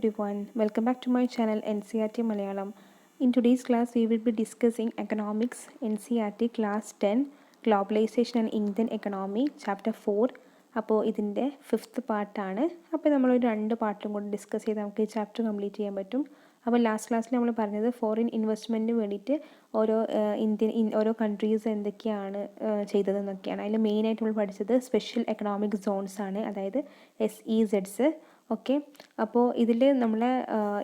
everyone, welcome back to my channel NCRT Malayalam. In today's class, we will be discussing Economics NCRT Class 10 Globalization and Indian Economy Chapter 4. അപ്പോൾ ഇതിൻ്റെ 5th പാർട്ടാണ്. അപ്പോൾ നമ്മളൊരു 2 പാർട്ടും കൂടി discuss ചെയ്ത് നമുക്ക് ഈ ചാപ്റ്റർ കംപ്ലീറ്റ് ചെയ്യാൻ പറ്റും. അപ്പോൾ ലാസ്റ്റ് ക്ലാസ്സിൽ നമ്മൾ പറഞ്ഞത് ഫോറിൻ ഇൻവെസ്റ്റ്മെൻറ്റിന് വേണ്ടിയിട്ട് ഓരോ കൺട്രീസ് എന്തൊക്കെയാണ് ചെയ്തതെന്നൊക്കെയാണ്. അതിൽ മെയിനായിട്ട് നമ്മൾ പഠിച്ചത് സ്പെഷ്യൽ എക്കണോമിക് സോൺസ് ആണ്, അതായത് SEZs. ഓക്കെ, അപ്പോൾ ഇതിൽ നമ്മളെ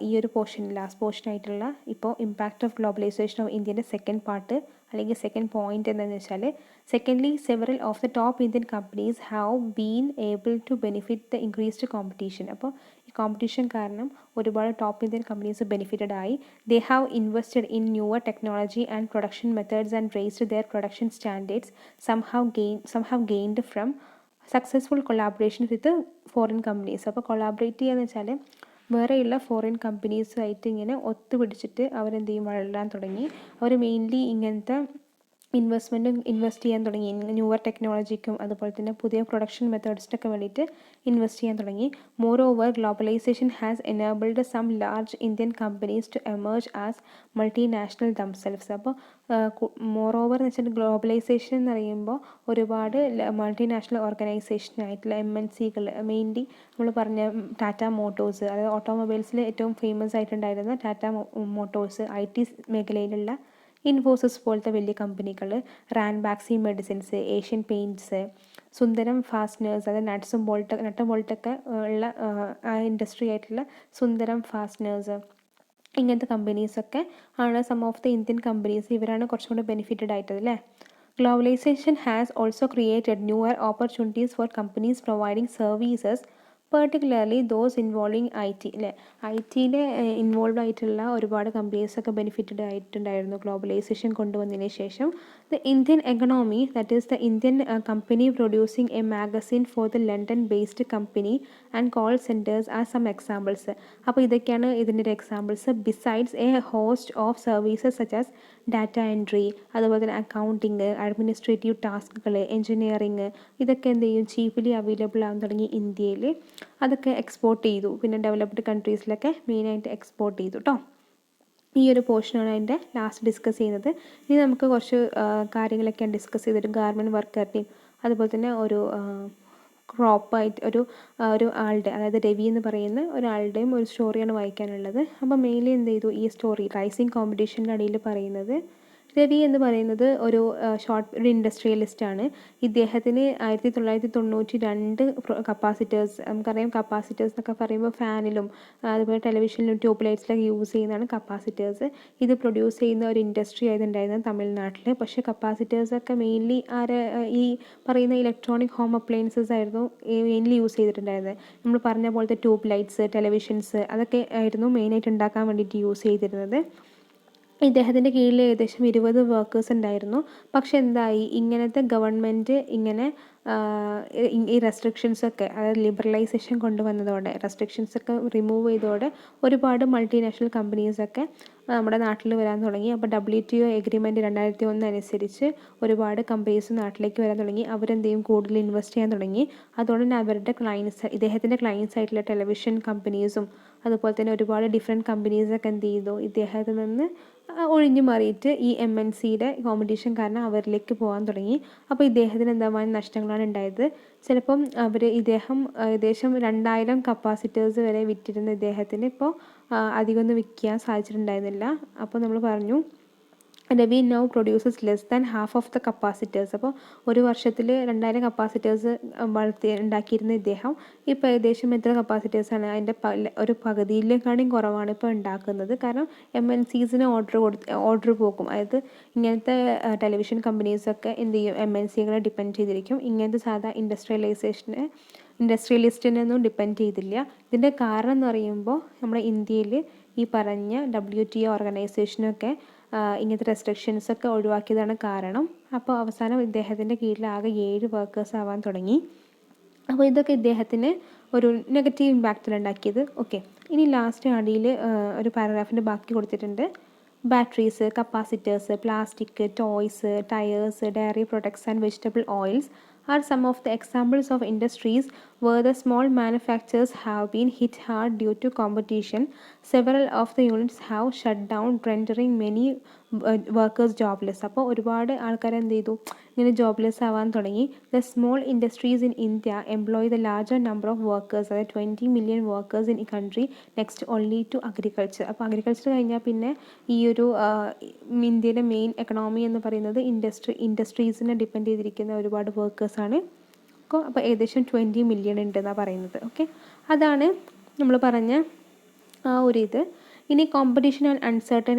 ഈ ഒരു പോർഷൻ, ലാസ്റ്റ് പോർഷനായിട്ടുള്ള ഇപ്പോൾ ഇമ്പാക്റ്റ് ഓഫ് ഗ്ലോബലൈസേഷൻ ഓഫ് ഇന്ത്യൻ്റെ സെക്കൻഡ് പാർട്ട് അല്ലെങ്കിൽ സെക്കൻഡ് പോയിന്റ് എന്താണെന്ന് വെച്ചാൽ, secondly several of the top Indian companies have been able to benefit the increased competition. അപ്പോൾ ഈ കോമ്പറ്റീഷൻ കാരണം ഒരുപാട് ടോപ്പ് ഇന്ത്യൻ കമ്പനീസ് ബെനിഫിറ്റഡ് ആയി. They have invested in newer technology and production methods and raised their production standards. Some have gained from successful collaboration with foreign companies. അപ്പോൾ collaborate ചെയ്യുകയെന്ന് വെച്ചാൽ വേറെയുള്ള foreign കമ്പനീസുമായിട്ട് ഇങ്ങനെ ഒത്തുപിടിച്ചിട്ട് അവരെന്ത് ചെയ്യും, വളരാൻ തുടങ്ങി. അവർ മെയിൻലി ഇങ്ങനത്തെ ഇൻവെസ്റ്റ് ചെയ്യാൻ തുടങ്ങി. ന്യൂവർ ടെക്നോളജിക്കും അതുപോലെ തന്നെ പുതിയ പ്രൊഡക്ഷൻ മെത്തേഡ്സിനൊക്കെ വേണ്ടിയിട്ട് ഇൻവെസ്റ്റ് ചെയ്യാൻ തുടങ്ങി. Moreover globalisation has enabled some large Indian companies to emerge as multinational themselves. അപ്പോൾ മോർ ഓവർ എന്ന് വെച്ചാൽ ഗ്ലോബലൈസേഷൻ എന്ന് പറയുമ്പോൾ ഒരുപാട് മൾട്ടിനാഷണൽ ഓർഗനൈസേഷനായിട്ടുള്ള MNCകൾ, മെയിൻലി നമ്മൾ പറഞ്ഞ ടാറ്റ മോട്ടോഴ്സ്, അതായത് ഓട്ടോമൊബൈൽസിൽ ഏറ്റവും ഫേമസ് ആയിട്ടുണ്ടായിരുന്ന ടാറ്റ മോട്ടോഴ്സ്, IT മേഖലയിലുള്ള ഇൻഫോസിസ് പോലത്തെ വലിയ കമ്പനികൾ, റാൻബാക്സി മെഡിസിൻസ്, ഏഷ്യൻ പെയിൻറ്റ്സ്, സുന്ദരം ഫാസ്റ്റ്നേഴ്സ്, അതായത് നട്ടും ബോൾട്ടൊക്കെ ഉള്ള ഇൻഡസ്ട്രി ആയിട്ടുള്ള സുന്ദരം ഫാസ്റ്റ്നേഴ്സ്, ഇങ്ങനത്തെ കമ്പനീസൊക്കെ ആണ് some of the Indian companies. ഇവരാണ് കുറച്ചും കൂടെ ബെനിഫിറ്റഡ് ആയിട്ടത് അല്ലേ. Globalisation has also created newer opportunities for companies providing services, particularly those involving IT അല്ലേ. IT-യിൽ ഇൻവോൾവ് ആയിട്ടുള്ള ഒരുപാട് കമ്പനീസൊക്കെ ബെനിഫിറ്റഡ് ആയിട്ടുണ്ടായിരുന്നു ഗ്ലോബലൈസേഷൻ കൊണ്ടുവന്നതിന് ശേഷം. The Indian economy, that is the Indian company producing a magazine for the London based company and call centres are some examples. അപ്പോൾ ഇതൊക്കെയാണ് ഇതിൻ്റെ ഒരു examples. Besides a host of services such as data entry, അതുപോലെ തന്നെ accounting, administrative ടാസ്കുകൾ, engineering, ഇതൊക്കെ എന്ത് ചെയ്യും, ചീപ്ലി അവൈലബിൾ ആകാൻ തുടങ്ങി ഇന്ത്യയിൽ. അതൊക്കെ എക്സ്പോർട്ട് ചെയ്തു. പിന്നെ ഡെവലപ്ഡ് കൺട്രീസിലൊക്കെ മെയിനായിട്ട് എക്സ്പോർട്ട് ചെയ്തു കേട്ടോ. ഈ ഒരു പോർഷനാണ് അതിൻ്റെ ലാസ്റ്റ് ഡിസ്കസ് ചെയ്യുന്നത്. ഇനി നമുക്ക് കുറച്ച് കാര്യങ്ങളൊക്കെയാണ് ഡിസ്കസ് ചെയ്തിട്ട് ഗാർമെൻറ്റ് വർക്കറുടെയും അതുപോലെ തന്നെ ഒരു ക്രോപ്പായിട്ട് ഒരു ആളുടെ, അതായത് രവി എന്ന് പറയുന്ന ഒരാളുടെയും ഒരു സ്റ്റോറിയാണ് വായിക്കാനുള്ളത്. അപ്പോൾ മെയിൻലി എന്ത് ചെയ്തു, ഈ സ്റ്റോറി റൈസിങ് കോമ്പറ്റീഷൻ്റെ അടിയിൽ പറയുന്നത്, രവി എന്ന് പറയുന്നത് ഒരു ഇൻഡസ്ട്രിയലിസ്റ്റാണ്. ഇദ്ദേഹത്തിന് 1992 കപ്പാസിറ്റേഴ്സ്, നമുക്കറിയാം കപ്പാസിറ്റേഴ്സ് എന്നൊക്കെ പറയുമ്പോൾ ഫാനിലും അതുപോലെ ടെലിവിഷനിലും ട്യൂബ് ലൈറ്റ്സിലൊക്കെ യൂസ് ചെയ്യുന്നതാണ് കപ്പാസിറ്റേഴ്സ്. ഇത് പ്രൊഡ്യൂസ് ചെയ്യുന്ന ഒരു ഇൻഡസ്ട്രി ആയിട്ടുണ്ടായിരുന്നത് തമിഴ്നാട്ടിൽ. പക്ഷേ കപ്പാസിറ്റേഴ്സൊക്കെ മെയിൻലി ഈ പറയുന്ന ഇലക്ട്രോണിക് ഹോം അപ്ലയൻസസ് ആയിരുന്നു മെയിൻലി യൂസ് ചെയ്തിട്ടുണ്ടായിരുന്നത്. നമ്മൾ പറഞ്ഞ പോലത്തെ ട്യൂബ് ലൈറ്റ്സ്, ടെലിവിഷൻസ്, അതൊക്കെ ആയിരുന്നു മെയിനായിട്ട് ഉണ്ടാക്കാൻ വേണ്ടിയിട്ട് യൂസ് ചെയ്തിരുന്നത്. ഇദ്ദേഹത്തിൻ്റെ കീഴിൽ ഏകദേശം 20 വർക്കേഴ്സ് ഉണ്ടായിരുന്നു. പക്ഷെ എന്തായി, ഇങ്ങനത്തെ ഗവൺമെൻറ് ഇങ്ങനെ ഈ റെസ്ട്രിക്ഷൻസൊക്കെ, അതായത് ലിബറലൈസേഷൻ കൊണ്ടുവന്നതോടെ, റെസ്ട്രിക്ഷൻസൊക്കെ റിമൂവ് ചെയ്തതോടെ ഒരുപാട് മൾട്ടിനാഷണൽ കമ്പനീസൊക്കെ നമ്മുടെ നാട്ടിൽ വരാൻ തുടങ്ങി. അപ്പോൾ WTO എഗ്രിമെൻറ്റ് 2001 അനുസരിച്ച് ഒരുപാട് കമ്പനീസ് നാട്ടിലേക്ക് വരാൻ തുടങ്ങി. അവരെന്ത് ചെയ്യും, കൂടുതൽ ഇൻവെസ്റ്റ് ചെയ്യാൻ തുടങ്ങി. അതുകൊണ്ട് തന്നെ അവരുടെ ഇദ്ദേഹത്തിൻ്റെ ക്ലയൻസ് ആയിട്ടുള്ള ടെലിവിഷൻ കമ്പനീസും അതുപോലെ തന്നെ ഒരുപാട് ഡിഫറെൻറ്റ് കമ്പനീസൊക്കെ എന്ത് ചെയ്തു, ഇദ്ദേഹത്തിൽ നിന്ന് ഒഴിഞ്ഞു മാറിയിട്ട് ഈ MNCയുടെ കോമ്പറ്റീഷൻ കാരണം അവരിലേക്ക് പോകാൻ തുടങ്ങി. അപ്പോൾ ഇദ്ദേഹത്തിന് എന്താ നഷ്ടങ്ങളാണ് ഉണ്ടായത്. ചിലപ്പം ഇദ്ദേഹം ഏകദേശം 2000 കപ്പാസിറ്റേഴ്സ് വരെ വിറ്റിരുന്ന ഇദ്ദേഹത്തിന് ഇപ്പോൾ അധികമൊന്നും വിൽക്കാൻ സാധിച്ചിട്ടുണ്ടായിരുന്നില്ല. അപ്പോൾ നമ്മൾ പറഞ്ഞു, Ravi now produces less than half of the capacitors. അപ്പോൾ ഒരു വർഷത്തിൽ 2000 കപ്പാസിറ്റേഴ്സ് ഉണ്ടാക്കിയിരുന്ന ഇദ്ദേഹം ഇപ്പോൾ ഏകദേശം എത്ര കപ്പാസിറ്റേഴ്സാണ്, അതിൻ്റെ ഒരു പകുതിയിലേക്കാളും കുറവാണ് ഇപ്പോൾ ഉണ്ടാക്കുന്നത്. കാരണം MNCസിന് ഓർഡർ പോകും. അതായത് ഇങ്ങനത്തെ ടെലിവിഷൻ കമ്പനീസൊക്കെ എന്ത് ചെയ്യും, MNCകളെ ഡിപ്പെൻഡ് ചെയ്തിരിക്കും. ഇങ്ങനത്തെ സാധാ ഇൻഡസ്ട്രിയലിസ്റ്റിനൊന്നും ഡിപ്പെൻഡ് ചെയ്തില്ല. ഇതിൻ്റെ കാരണം എന്ന് പറയുമ്പോൾ നമ്മുടെ ഇന്ത്യയിൽ ഈ പറഞ്ഞ WTO ഓർഗനൈസേഷനൊക്കെ ഇങ്ങനത്തെ റെസ്ട്രിക്ഷൻസൊക്കെ ഒഴിവാക്കിയതാണ് കാരണം. അപ്പോൾ അവസാനം ഇദ്ദേഹത്തിൻ്റെ കീഴിൽ ആകെ 7 വർക്കേഴ്സ് ആവാൻ തുടങ്ങി. അപ്പോൾ ഇതൊക്കെ ഇദ്ദേഹത്തിന് ഒരു നെഗറ്റീവ് ഇമ്പാക്റ്റിൽ ഉണ്ടാക്കിയത്. ഓക്കെ, ഇനി ലാസ്റ്റ് അടിയിൽ ഒരു പാരഗ്രാഫിൻ്റെ ബാക്കി കൊടുത്തിട്ടുണ്ട്. Batteries, capacitors, plastic, toys, tyres, diary products and vegetable oils are some of the examples of industries where the small manufacturers have been hit hard due to competition. Several of the units have shut down, rendering many workers jobless. അപ്പോൾ ഒരുപാട് ആൾക്കാർ എന്ത് ചെയ്തു, ഇങ്ങനെ jobless ആവാൻ തുടങ്ങി. The small industries in India employ the larger number of workers, അതായത് 20 million workers in country, next only to agriculture. അപ്പോൾ അഗ്രികൾച്ചർ കഴിഞ്ഞാൽ പിന്നെ ഈ ഒരു ഇന്ത്യയുടെ മെയിൻ എക്കണോമി എന്ന് പറയുന്നത് ഇൻഡസ്ട്രീസിനെ ഡിപ്പെൻഡ് ചെയ്തിരിക്കുന്ന ഒരുപാട് വർക്കേഴ്സാണ്. അപ്പോൾ ഏകദേശം 20 million ഉണ്ടെന്നാണ് പറയുന്നത്. ഓക്കെ, അതാണ് നമ്മൾ പറഞ്ഞ ആ ഒരു ഇത്. ഇനി കോമ്പറ്റീഷൻ ആൻഡ് അൺസർട്ടൺ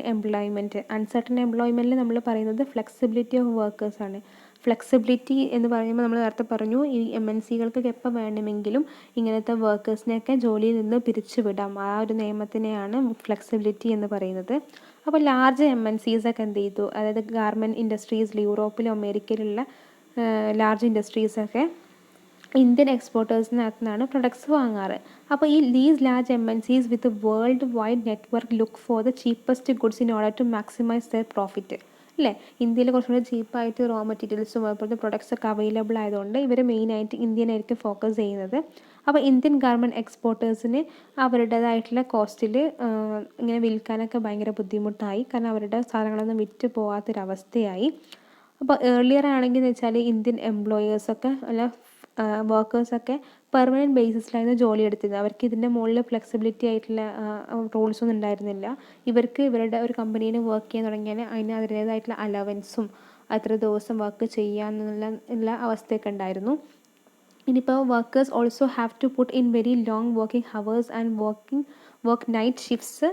എംപ്ലോയ്മെൻറ്റിൽ നമ്മൾ പറയുന്നത് ഫ്ലെക്സിബിലിറ്റി ഓഫ് വർക്കേഴ്സാണ്. ഫ്ലെക്സിബിലിറ്റി എന്ന് പറയുമ്പോൾ നമ്മൾ നേരത്തെ പറഞ്ഞു, ഈ MNCകൾക്ക് എപ്പോൾ വേണമെങ്കിലും ഇങ്ങനത്തെ വർക്കേഴ്സിനെയൊക്കെ ജോലിയിൽ നിന്ന് പിരിച്ചുവിടാം. ആ ഒരു നിയമത്തിനെയാണ് ഫ്ലെക്സിബിലിറ്റി എന്ന് പറയുന്നത്. അപ്പോൾ ലാർജ് MNCs ഒക്കെ എന്ത് ചെയ്തു, അതായത് ഗാർമെൻറ്റ് ഇൻഡസ്ട്രീസിൽ യൂറോപ്പിലും അമേരിക്കയിലുള്ള ലാർജ് ഇൻഡസ്ട്രീസൊക്കെ ഇന്ത്യൻ എക്സ്പോർട്ടേഴ്സിനകത്ത് നിന്നാണ് പ്രൊഡക്ട്സ് വാങ്ങാറ്. അപ്പോൾ ഈ these large MNCs with world wide network look for the cheapest goods in order to maximise their profit. അല്ലേ, ഇന്ത്യയിൽ കുറച്ചുകൂടി ചീപ്പായിട്ട് റോ മെറ്റീരിയൽസും അതുപോലത്തെ പ്രൊഡക്ട്സ് ഒക്കെ അവൈലബിൾ ആയതുകൊണ്ട് ഇവർ മെയിനായിട്ട് ഇന്ത്യനായിരിക്കും ഫോക്കസ് ചെയ്യുന്നത്. അപ്പോൾ ഇന്ത്യൻ ഗാർമെൻറ്റ് എക്സ്പോർട്ടേഴ്സിന് അവരുടേതായിട്ടുള്ള കോസ്റ്റിൽ ഇങ്ങനെ വിൽക്കാനൊക്കെ ഭയങ്കര ബുദ്ധിമുട്ടായി, കാരണം അവരുടെ സാധനങ്ങളൊന്നും വിറ്റ് പോകാത്തൊരവസ്ഥയായി. അപ്പോൾ ഏർലിയർ ആണെങ്കിൽ എന്ന് വെച്ചാൽ ഇന്ത്യൻ എംപ്ലോയേഴ്സൊക്കെ അല്ല വർക്കേഴ്സൊക്കെ പെർമനൻറ്റ് ബേസിസിലായിരുന്നു ജോലി എടുത്തിരുന്നത്. അവർക്ക് ഇതിൻ്റെ മുകളിൽ ഫ്ലെക്സിബിലിറ്റി ആയിട്ടുള്ള റൂൾസൊന്നും ഉണ്ടായിരുന്നില്ല. ഇവർക്ക് ഇവരുടെ ഒരു കമ്പനിയിൽ വർക്ക് ചെയ്യാൻ തുടങ്ങിയാൽ അതിന് അതിൻ്റേതായിട്ടുള്ള അലവൻസും അത്ര ദിവസം വർക്ക് ചെയ്യാന്നുള്ള അവസ്ഥയൊക്കെ ഉണ്ടായിരുന്നു. ഇനിയിപ്പോൾ workers also have to put in very long working hours and work night shifts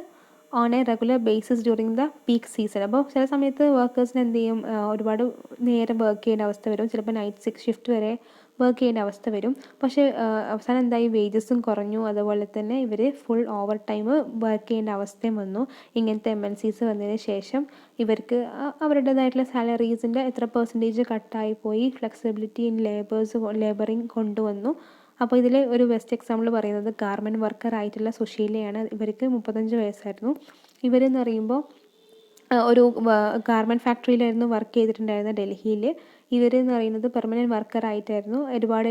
on a regular basis during the peak season. അപ്പോൾ ചില സമയത്ത് വർക്കേഴ്സിന് എന്ത് ചെയ്യും, ഒരുപാട് നേരം വർക്ക് ചെയ്യേണ്ട അവസ്ഥ വരും. ചിലപ്പോൾ നൈറ്റ് ഷിഫ്റ്റ് വരെ വർക്ക് ചെയ്യേണ്ട അവസ്ഥ വരും. പക്ഷേ അവസാനം എന്തായി, വേജസും കുറഞ്ഞു. അതുപോലെ തന്നെ ഇവർ ഫുൾ ഓവർ ടൈം വർക്ക് ചെയ്യേണ്ട അവസ്ഥയും വന്നു. ഇങ്ങനത്തെ MNCs വന്നതിന് ശേഷം ഇവർക്ക് അവരുടേതായിട്ടുള്ള സാലറീസിൻ്റെ എത്ര പെർസെൻറ്റേജ് കട്ടായി പോയി. ഫ്ലെക്സിബിലിറ്റി ഇൻ ലേബറിങ് കൊണ്ടുവന്നു. അപ്പോൾ ഇതിൽ ഒരു ബെസ്റ്റ് എക്സാമ്പിൾ പറയുന്നത് ഗാർമെൻറ്റ് വർക്കർ ആയിട്ടുള്ള സുശീലയാണ്. ഇവർക്ക് 35 വയസ്സായിരുന്നു. ഇവരെന്ന് പറയുമ്പോൾ ഒരു ഗാർമെൻറ്റ് ഫാക്ടറിയിലായിരുന്നു വർക്ക് ചെയ്തിട്ടുണ്ടായിരുന്നത് ഡൽഹിയിൽ. ഇവരെന്ന് പറയുന്നത് പെർമനൻറ്റ് വർക്കറായിട്ടായിരുന്നു. ഒരുപാട്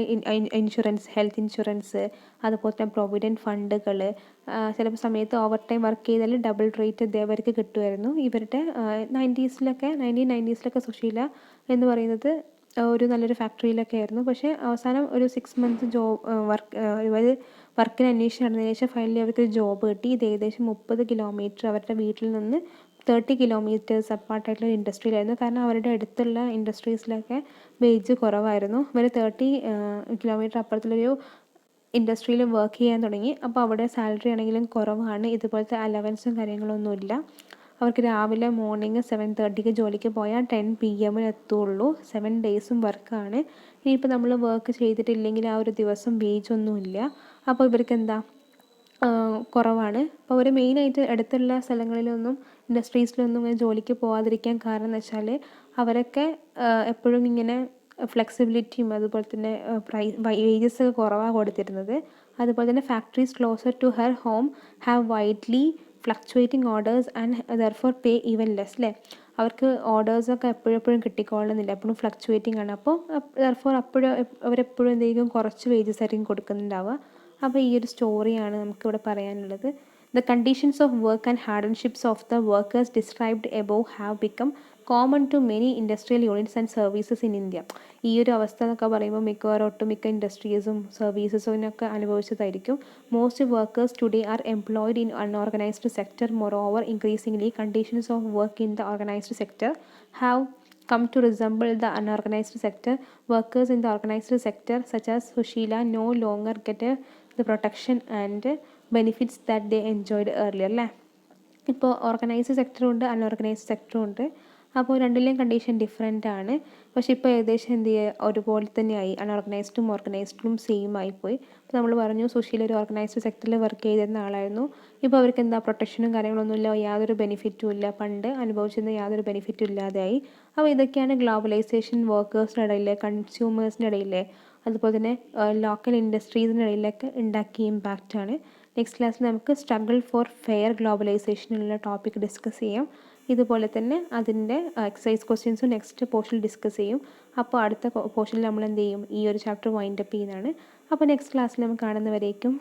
ഇൻഷുറൻസ്, ഹെൽത്ത് ഇൻഷുറൻസ്, അതുപോലെ തന്നെ പ്രൊവിഡൻറ്റ് ഫണ്ടുകൾ, ചിലപ്പോൾ സമയത്ത് ഓവർ ടൈം വർക്ക് ചെയ്താൽ ഡബിൾ റേറ്റ് ഇതേവർക്ക് കിട്ടുമായിരുന്നു. ഇവരുടെ 1990s സുശീല എന്ന് പറയുന്നത് ഒരു നല്ലൊരു ഫാക്ടറിയിലൊക്കെ ആയിരുന്നു. പക്ഷേ അവസാനം ഒരു 6 months വർക്കിന് അന്വേഷിച്ച് നടന്നതിന് ശേഷം ഫൈനലി അവർക്കൊരു ജോബ് കിട്ടി. ഇത് ഏകദേശം 30 kilometer അവരുടെ വീട്ടിൽ നിന്ന് 30 kilometers അപ്പാർട്ടായിട്ടുള്ള ഇൻഡസ്ട്രിയിലായിരുന്നു. കാരണം അവരുടെ അടുത്തുള്ള ഇൻഡസ്ട്രീസിലൊക്കെ വേജ് കുറവായിരുന്നു. ഇവർ 30 kilometer അപ്പുറത്തുള്ളൊരു ഇൻഡസ്ട്രിയിൽ വർക്ക് ചെയ്യാൻ തുടങ്ങി. അപ്പോൾ അവിടെ സാലറി ആണെങ്കിലും കുറവാണ്. ഇതുപോലത്തെ അലവൻസും കാര്യങ്ങളൊന്നുമില്ല. അവർക്ക് രാവിലെ മോർണിംഗ് 7:30 ജോലിക്ക് പോയാൽ 10 PM എത്തുള്ളൂ. 7 days വർക്കാണ്. ഇനിയിപ്പോൾ നമ്മൾ വർക്ക് ചെയ്തിട്ടില്ലെങ്കിൽ ആ ഒരു ദിവസം വേജ് ഒന്നുമില്ല. അപ്പോൾ ഇവർക്ക് എന്താ കുറവാണ്. അപ്പോൾ അവർ മെയിനായിട്ട് അടുത്തുള്ള സ്ഥലങ്ങളിലൊന്നും ഇൻഡസ്ട്രീസിലൊന്നും ഇങ്ങനെ ജോലിക്ക് പോകാതിരിക്കാൻ കാരണം എന്ന് വെച്ചാൽ അവരൊക്കെ എപ്പോഴും ഇങ്ങനെ ഫ്ലെക്സിബിലിറ്റിയും അതുപോലെ തന്നെ വേജസ് കുറവാണ് കൊടുത്തിരുന്നത്. അതുപോലെ തന്നെ factories closer to her home have widely fluctuating orders and therefore pay even less. അല്ലേ, അവർക്ക് ഓർഡേഴ്സൊക്കെ എപ്പോഴും കിട്ടിക്കൊള്ളുന്നില്ല, എപ്പോഴും ഫ്ലക്ച്വേറ്റിംഗ് ആണ്. അപ്പോൾ ദെർഫോർ അവരെപ്പോഴും എന്തെങ്കിലും കുറച്ച് വേജസ് ആയിരിക്കും കൊടുക്കുന്നുണ്ടാവുക. അപ്പോൾ ഈ ഒരു സ്റ്റോറിയാണ് നമുക്കിവിടെ പറയാനുള്ളത്. The conditions of work and hardships of the workers described above have become common to many industrial units and services in India. ഈ ഒരു അവസ്ഥ എന്നൊക്കെ പറയുമ്പോൾ മിക്കവാറും ഒട്ടുമിക്ക ഇൻഡസ്ട്രീസും സർവീസസിനൊക്കെ അനുഭവിച്ചതായിരിക്കും. Most workers today are employed in unorganised sector. Moreover, increasingly conditions of work in the organized sector have come to resemble the unorganized sector. Workers in the organized sector such as Sushila no longer get the protection and benefits that they enjoyed earlier. അല്ലേ, ഇപ്പോൾ organised സെക്ടറും ഉണ്ട് unorganised സെക്ടറും ഉണ്ട്. അപ്പോൾ രണ്ടിലെയും condition different ആണ്. പക്ഷേ ഇപ്പോൾ ഏകദേശം എന്ത് ചെയ്യുക, ഒരുപോലെ തന്നെയായി. അൺഓർഗനൈസ്ഡും ഓർഗനൈസ്ഡും സെയിം ആയിപ്പോയി. അപ്പോൾ നമ്മൾ പറഞ്ഞു സുശീല ഒരു ഓർഗനൈസ്ഡ് സെക്ടറിൽ വർക്ക് ചെയ്തിരുന്ന ആളായിരുന്നു. ഇപ്പോൾ അവർക്ക് എന്താ പ്രൊട്ടക്ഷനും കാര്യങ്ങളൊന്നുമില്ല, യാതൊരു ബെനിഫിറ്റും ഇല്ല, പണ്ട് അനുഭവിച്ചിരുന്ന യാതൊരു ബെനിഫിറ്റും ഇല്ലാതെയായി. അപ്പോൾ ഇതൊക്കെയാണ് ഗ്ലോബലൈസേഷൻ വർക്കേഴ്സിൻ്റെ ഇടയിലെ, കൺസ്യൂമേഴ്സിൻ്റെ ഇടയിലെ, അതുപോലെ തന്നെ ലോക്കൽ ഇൻഡസ്ട്രീസിൻ്റെ ഇടയിലൊക്കെ ഉണ്ടാക്കിയ ഇമ്പാക്റ്റാണ്. നെക്സ്റ്റ് ക്ലാസ്സിൽ നമുക്ക് സ്ട്രഗിൾ ഫോർ ഫെയർ ഗ്ലോബലൈസേഷനുള്ള ടോപ്പിക് ഡിസ്കസ് ചെയ്യാം. ഇതുപോലെ തന്നെ അതിൻ്റെ എക്സസൈസ് ക്വസ്റ്റ്യൻസും നെക്സ്റ്റ് പോർഷനിൽ ഡിസ്കസ് ചെയ്യും. അപ്പോൾ അടുത്ത പോർഷനിൽ നമ്മൾ എന്ത് ചെയ്യും, ഈ ഒരു ചാപ്റ്റർ വൈൻഡപ്പ് ചെയ്യുന്നതാണ്. അപ്പോൾ നെക്സ്റ്റ് ക്ലാസ്സിൽ നമുക്ക് കാണുന്നവരേക്കും